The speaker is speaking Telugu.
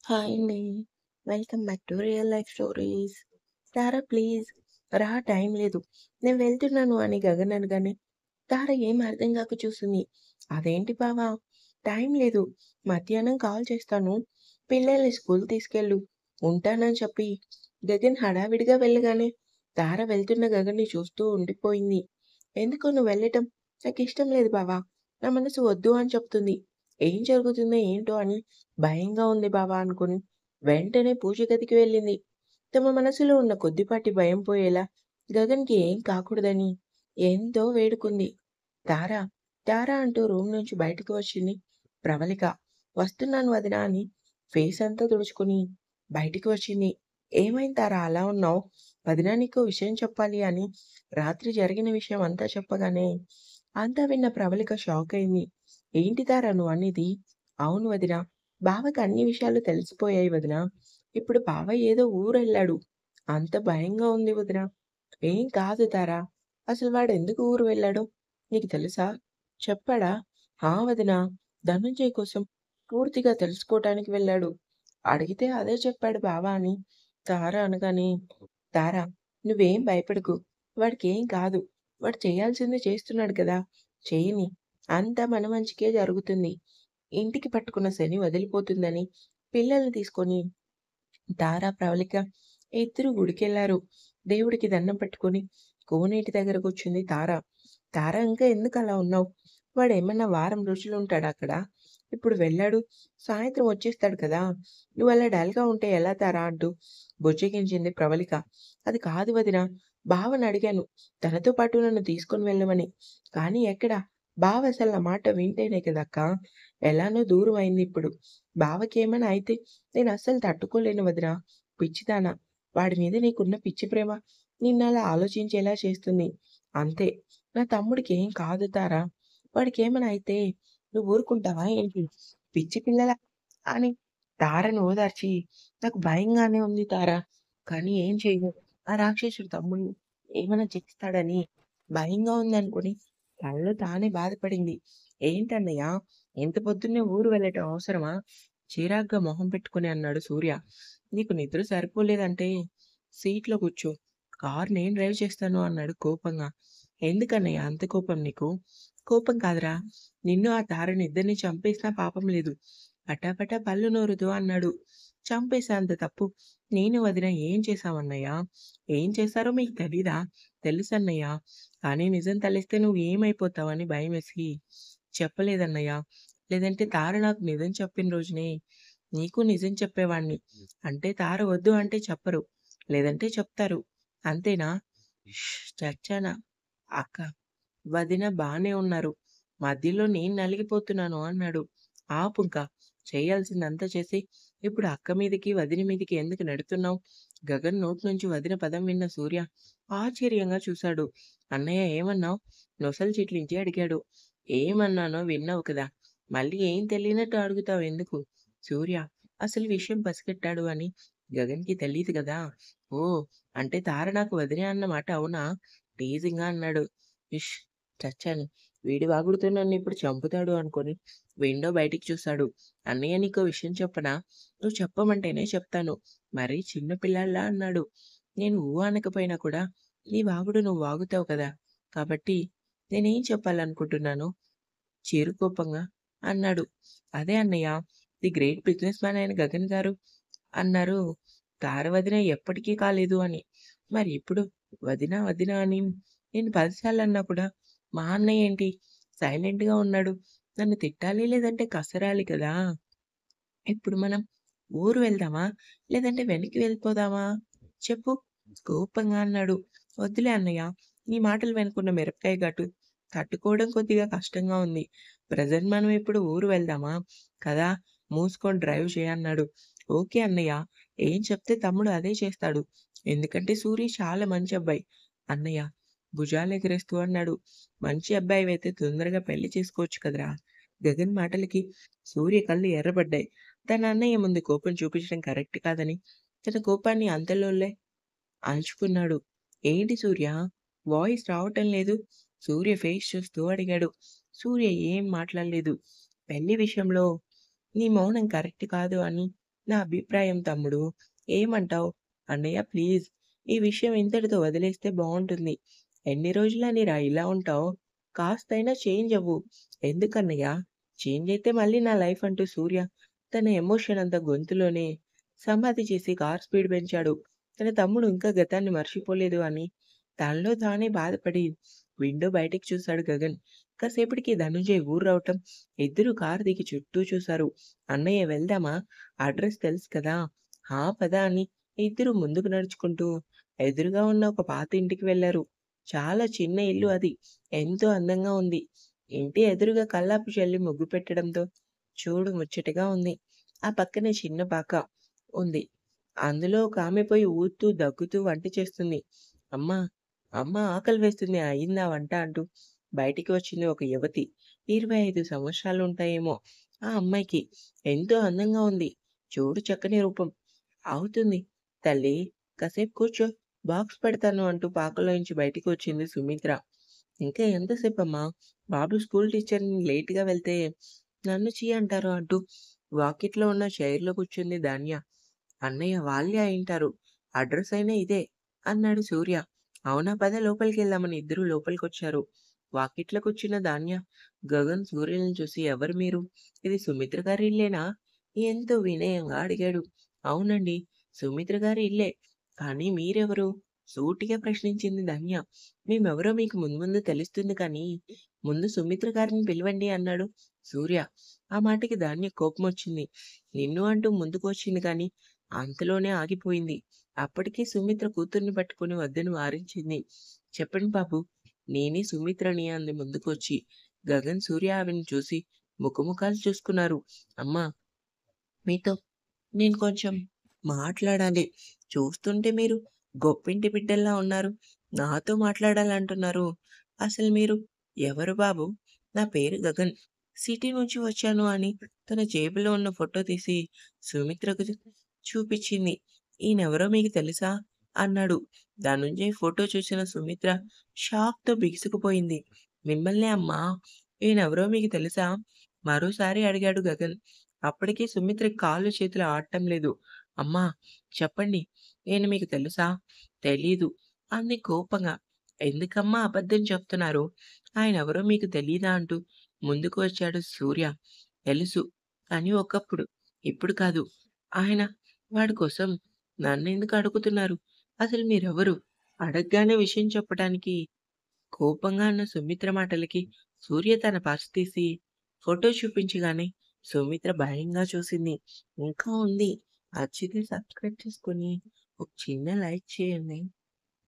హాయ్ అండి. Welcome back to real life stories. Tara please రా టైం లేదు. నేను వెళ్తున్నాను అని గగన్ అనగానే తార ఏం అర్థం కాక చూసింది. అదేంటి బావా టైం లేదు. మధ్యాహ్నం కాల్ చేస్తాను. పిల్లల్ని స్కూల్ తీసుకెళ్ళు. ఉంటానని చెప్పి గగన్ హడావిడిగా వెళ్ళగానే తార వెళ్తున్న గగన్ని చూస్తూ ఉండిపోయింది. ఎందుకు నువ్వు వెళ్ళటం? నాకిష్టం లేదు బావా. నా మనసు వద్దు అని చెప్తుంది. ఏం జరుగుతుందో ఏంటో అని భయంగా ఉంది బావా అనుకుని వెంటనే పూజ గదికి వెళ్ళింది. తమ మనసులో ఉన్న కొద్దిపాటి భయం పోయేలా గగన్‌కి ఏం కాకూడదని ఎంతో వేడుకుంది. తారా, తారా అంటూ రూమ్ నుంచి బయటకు వచ్చింది ప్రవళిక. వస్తున్నాను వదినా అని ఫేస్ అంతా తుడుచుకుని బయటికి వచ్చింది. ఏమైంది తారా అలా ఉన్నావు? వదినా నీకో విషయం చెప్పాలి అని రాత్రి జరిగిన విషయం అంతా చెప్పగానే అంతా విన్న ప్రవళిక షాక్ అయింది. ఏంటి తారా నువ్వనేది? అవును వదినా. బావకి అన్ని విషయాలు తెలిసిపోయాయి వదినా. ఇప్పుడు బావ ఏదో ఊరెళ్ళాడు. అంత భయంగా ఉంది వదినా. ఏం కాదు తారా. అసలు వాడెందుకు ఊరు వెళ్ళాడో నీకు తెలుసా? చెప్పాడా? హా వదినా. ధనుంజయ్ కోసం పూర్తిగా తెలుసుకోటానికి వెళ్ళాడు. అడిగితే అదే చెప్పాడు బావ అని తార అనగానే, తారా నువ్వేం భయపడకు. వాడికేం కాదు. వాడు చేయాల్సింది చేస్తున్నాడు కదా! చెయ్యని. అంతా మన మంచికే జరుగుతుంది. ఇంటికి పట్టుకున్న శని వదిలిపోతుందని పిల్లల్ని తీసుకొని తారా, ప్రవళిక ఇద్దరూ గుడికెళ్లారు. దేవుడికి దండం పెట్టుకొని కోనేటి దగ్గర కూర్చుంది తార. తార ఇంకా ఎందుకలా ఉన్నావు? వాడేమన్నా వారం రోజులుంటాడా అక్కడ? ఇప్పుడు వెళ్ళాడు. సాయంత్రం వచ్చేస్తాడు కదా! నువ్వలా డల్‌గా ఉంటే ఎలా తారా అంటూ బుజ్జగించింది ప్రవళిక. అది కాదు వదినా. బావనడిగాను. తనతో పాటు నన్ను తీసుకొని వెళ్ళమని. కానీ ఎక్కడ? బావ అసలు నా మాట వింటేనే కదక్కా! ఎలానో దూరం అయిందిప్పుడు. బావకేమైనా అయితే నేనస్సలు తట్టుకోలేను వదినా. పిచ్చిదానా! వాడి మీద నీకున్న పిచ్చి ప్రేమ నిన్నలా ఆలోచించేలా చేస్తుంది. అంతే. నా తమ్ముడికేం కాదు తారా! వాడికేమైనా అయితే నువ్వు ఊరుకుంటావా ఏంటి? పిచ్చి పిల్లలా అని తారను ఓదార్చి నాకు భయంగానే ఉంది తారా! కానీ ఏం చెయ్యను. ఆ రాక్షసుడు తమ్ముడిని ఏమైనా చేస్తాడని భయంగా ఉందనుకోని తనలో తానే బాధపడింది. ఏంటన్నయ్య ఇంత పొద్దున్నే ఊరు వెళ్ళటం అవసరమా? చిరాగ్గా మొహం పెట్టుకొని అన్నాడు సూర్య. నీకు నిద్ర సరిపోలేదంటే సీట్‌లో కూర్చో. కారు నేను డ్రైవ్ చేస్తాను అన్నాడు కోపంగా. ఎందుకన్నయ్య అంత కోపం నీకు? కోపం కాదురా! నిన్ను ఆ తారని ఇద్దరిని చంపేసినా పాపం లేదు. పటాపటా పళ్ళు నూరుదు అన్నాడు. చంపేసేంత తప్పు నేను వదిన ఏం చేశామన్నయ్య? ఏం చేశారో మీకు తెలీదా? తెలుసన్నయ్య. కానీ నిజం తెలిస్తే నువ్వు ఏమైపోతావని భయమేసి చెప్పలేదన్నయ్య. లేదంటే తార నాకు నిజం చెప్పిన రోజునే నీకు నిజం చెప్పేవాణ్ణి. అంటే తార వద్దు అంటే చెప్పరు. లేదంటే చెప్తారు. అంతేనా? చచ్చానా! అక్క, వదిన బానే ఉన్నారు. మధ్యలో నేను నలిగిపోతున్నాను అన్నాడు. ఆపుంక. చేయాల్సిందంతా చేసి ఇప్పుడు అక్క మీదకి, వదిన మీదకి ఎందుకు నెడుతున్నావు? గగన్ నోటి నుంచి వదిన పదం విన్న సూర్య ఆశ్చర్యంగా చూశాడు. అన్నయ్య ఏమన్నావు? నొసలు చిట్లించి అడిగాడు. ఏమన్నానో విన్నావు కదా! మళ్ళీ ఏం తెలియనట్టు అడుగుతావెందుకు? సూర్య అసలు విషయం పసిగట్టాడు అని గగన్‌కి తెలీదు గదా! ఓహ్! అంటే తార నాకు వదినే అన్నమాట అవునా? టీజింగ్‌గా అన్నాడు. ఇష్! చచ్చాను. వీడి వాగుడుతో నన్నిప్పుడు చంపుతాడు అనుకోని విండో బయటికి చూశాడు. అన్నయ్య నీకో విషయం చెప్పనా? నువ్వు చెప్పమంటేనే చెప్తాను. మరీ చిన్న పిల్లాడిలా అన్నాడు. నేను ఊ అనకపోయినా కూడా నీ వాగుడు నువ్వు వాగుతావు కదా! కాబట్టి నేనేం చెప్పాలనుకుంటున్నానో చిరుకోపంగా అన్నాడు. అదే అన్నయ్య ది గ్రేట్ బిజినెస్ మ్యాన్ అయిన గగన్ గారు అన్నారు. తార వదిన ఎప్పటికీ కాలేదు అని. మరి ఇప్పుడు వదిన, వదిన అని నేను 10 సార్లన్నా కూడా మా అన్నయ్య ఏంటి సైలెంట్‌గా ఉన్నాడు. నన్ను తిట్టాలి లేదంటే కసరాలి కదా! ఇప్పుడు మనం ఊరు వెళ్దామా? లేదంటే వెనక్కి వెళ్ళిపోదామా? చెప్పు కోపంగా అన్నాడు. వద్దులే అన్నయ్య. నీ మాటలు వెనుకున్న మిరపకాయ ఘాటు తట్టుకోవడం కొద్దిగా కష్టంగా ఉంది. ప్రెజెంట్ మనం ఇప్పుడు ఊరు వెళ్దామా? కదా! మూసుకొని డ్రైవ్ చెయ్యి అన్నాడు. ఓకే అన్నయ్య. ఏం చెప్తే తమ్ముడు అదే చేస్తాడు. ఎందుకంటే సూరి చాలా మంచి అబ్బాయి. అన్నయ్య భుజాలెగరేస్తూ అన్నాడు. మంచి అబ్బాయివైతే తొందరగా పెళ్లి చేసుకోవచ్చు కదరా! గగన్ మాటలకి సూర్య కళ్ళు ఎర్రబడ్డాయి. తన అన్నయ్య ముందు కోపం చూపించడం కరెక్ట్ కాదని తన కోపాన్ని అంతలోలే అణచుకున్నాడు. ఏంటి సూర్య? వాయిస్ రావటం లేదు. సూర్య ఫేస్ చూస్తూ అడిగాడు. సూర్య ఏం మాట్లాడలేదు. పెళ్లి విషయంలో నీ మౌనం కరెక్ట్ కాదు అని నా అభిప్రాయం తమ్ముడు. ఏమంటావు? అన్నయ్య ప్లీజ్ ఈ విషయం ఇంతటితో వదిలేస్తే బావుంటుంది. ఎన్ని రోజులని రా ఇలా ఉంటావు? కాస్తైనా చేంజ్ అవ్వు. ఎందుకన్నయ్య? చేంజ్ అయితే మళ్ళీ నా లైఫ్ అంటూ సూర్య తన ఎమోషన్ అంతా గొంతులోనే సమాధి చేసి కార్ స్పీడ్ పెంచాడు. తన తమ్ముడు ఇంకా గతాన్ని మర్చిపోలేదు అని తనలో తానే బాధపడి విండో బయటికి చూశాడు గగన్. కాసేపటికి ధనుంజయ్ ఊరు రావటం ఇద్దరు కారు దిగి చుట్టూ చూశారు. అన్నయ్య వెళ్దామా? అడ్రస్ తెలుసు కదా! హా! పద అని ఇద్దరు ముందుకు నడుచుకుంటూ ఎదురుగా ఉన్న ఒక పాత ఇంటికి వెళ్లారు. చాలా చిన్న ఇల్లు అది. ఎంతో అందంగా ఉంది. ఇంటి ఎదురుగా కల్లాపు చల్లి ముగ్గు పెట్టడంతో చూడు ముచ్చటగా ఉంది. ఆ పక్కనే చిన్న పాక ఉంది. అందులో ఒక ఆమె పోయి ఊదుతూ, దగ్గుతూ వంట చేస్తుంది. అమ్మా! అమ్మా! ఆకలి వేస్తుంది. అయిందా వంట? అంటూ బయటికి వచ్చింది ఒక యువతి. 25 సంవత్సరాలుంటాయేమో ఆ అమ్మాయికి. ఎంతో అందంగా ఉంది. చూడు చక్కని రూపం. అవుతుంది. తల్లి కాసేపు కూర్చో. బాక్స్ పెడతాను అంటూ పాకలోంచి బయటికి వచ్చింది సుమిత్ర. ఇంకా ఎంతసేపమ్మా? బాబు స్కూల్ టీచర్‌ని లేట్‌గా వెళ్తే నన్ను ఛీ అంటారు అంటూ వాకిట్లో ఉన్న చైర్‌లో కూర్చుంది ధాన్య. అన్నయ్య వాళ్ళే అయింటారు. అడ్రస్ అయినా ఇదే అన్నాడు సూర్య. అవునా పద లోపలికెళ్దామని ఇద్దరూ లోపలికొచ్చారు. వాకిట్లో కూర్చున్న ధాన్య, గగన్ సూర్యలను చూసి ఎవరు మీరు? ఇది సుమిత్ర గారి ఇల్లేనా? ఎంతో వినయంగా అడిగాడు. అవునండి. సుమిత్ర గారి ఇల్లే. కానీ మీరెవరు? సూటిగా ప్రశ్నించింది ధన్య. మేమెవరో మీకు ముందు ముందు తెలుస్తుంది కానీ, ముందు సుమిత్ర గారిని పిలవండి అన్నాడు సూర్య. ఆ మాటకి ధాన్య కోపమొచ్చింది. నిన్ను అంటూ ముందుకు వచ్చింది కానీ, అంతలోనే ఆగిపోయింది. అప్పటికి సుమిత్ర కూతుర్ని పట్టుకుని వద్దని వారించింది. చెప్పండి బాబు. నేనే సుమిత్రని అంది ముందుకొచ్చి. గగన్, సూర్య ఆమెను చూసి ముఖముఖాలు చూసుకున్నారు. అమ్మా! మీతో నేను కొంచెం మాట్లాడాలి. చూస్తుంటే మీరు గొప్పింటి బిడ్డల్లా ఉన్నారు. నాతో మాట్లాడాలంటున్నారు. అసలు మీరు ఎవరు బాబు? నా పేరు గగన్. సిటీ నుంచి వచ్చాను అని తన జేబులో ఉన్న ఫోటో తీసి సుమిత్రకు చూపించింది. ఈయనెవరో మీకు తెలుసా? అన్నాడు. ధనుంజయ్ ఫోటో చూసిన సుమిత్ర షాక్‌తో బిగుసుకుపోయింది. మిమ్మల్నే అమ్మా! ఈయనెవరో మీకు తెలుసా? మరోసారి అడిగాడు గగన్. అప్పటికి సుమిత్రకి కాళ్ళు చేతులు ఆడటం లేదు. అమ్మా! చెప్పండి. నేను మీకు తెలుసా? తెలీదు అంది కోపంగా. ఎందుకమ్మా అబద్ధం చెప్తున్నారు? ఆయనెవరో మీకు తెలీదా? అంటూ ముందుకు వచ్చాడు సూర్య. తెలుసు. కానీ ఒకప్పుడు. ఇప్పుడు కాదు. ఆయన వాడి కోసం నన్నెందుకు అడుగుతున్నారు? అసలు మీరెవరు? అడగ్గానే విషయం చెప్పటానికి కోపంగా అన్న సుమిత్ర మాటలకి సూర్య తన పర్స్ తీసి ఫోటో చూపించగానే సుమిత్ర భయంగా చూసింది. ఇంకా ఉంది. నచ్చితే సబ్స్క్రైబ్ చేసుకొని ఒక చిన్న లైక్ చేయండి.